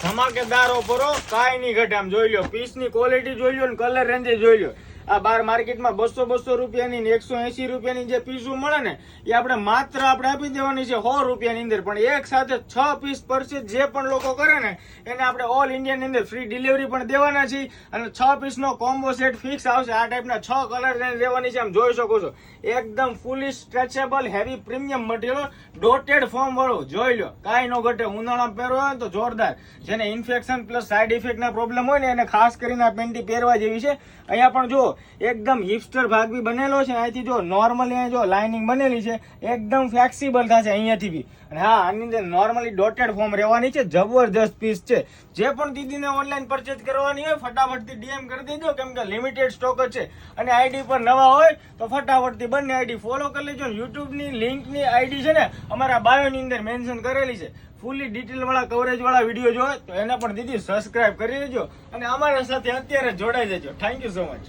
ધમાકેદાર ઓફરો, કાંઈ નહીં ઘટે. આમ જોઈ લો, પીસની ક્વોલિટી જોઈ લો ને કલર રેન્જ જોઈ લો. આ બાર માર્કેટમાં 200 રૂપિયાની ને 180 રૂપિયાની જે પીસું મળે ને એ આપણે માત્ર આપી દેવાની છે 100 રૂપિયાની અંદર. પણ એક સાથે 6 પીસ પરચેઝ જે પણ લોકો કરે ને એને આપણે ઓલ ઇન્ડિયાની અંદર ફ્રી ડિલિવરી પણ દેવાના છીએ. અને 6 પીસનો કોમ્બો સેટ ફિક્સ આવશે. આ ટાઈપના 6 કલર રેન્જ રહેવાની છે. આમ જોઈ શકો છો, એકદમ ફૂલી stretchable heavy premium material, dotted form વાળું. જોઈ લો, કાંઈ નો ઘટે. ઉનાળામાં પહેરવો હોય તો જોરદાર. જેને ઇન્ફેક્શન પ્લસ સાઇડ ઇફેક્ટના પ્રોબ્લેમ હોય ને એને ખાસ કરીને આ પેન્ટી પહેરવા જેવી છે. અહીંયા પણ જો એકદમ હિપસ્ટર ભાગ બી બનેલો છે. અહીંથી જો નોર્મલી જો લાઇનિંગ બનેલી છે, એકદમ ફ્લેક્સિબલ થશે અહીંયાથી બી. અને હા, આની અંદર નોર્મલી ડોટેડ ફોર્મ રહેવાની છે. જબરજસ્ત પીસ છે. જે પણ દીદીને ઓનલાઈન પરચેઝ કરવાની હોય ફટાફટથી ડીએમ કરી દેજો, કેમ કે લિમિટેડ સ્ટોક જ છે. અને આઈડી પર નવા હોય તો ફટાફટથી બંને આઈડી ફોલો કરી લેજો. યુટ્યુબની લિંકની આઈડી છે ને અમારા બાયોની અંદર મેન્શન કરેલી છે. ફૂલી ડિટેલ વાળા કવરેજ વાળા વિડીયો જોવે તો એને પણ દીદી સબસ્ક્રાઇબ કરી લેજો અને અમારા સાથે અત્યારે જોડાઈ જજો. Thank you so much.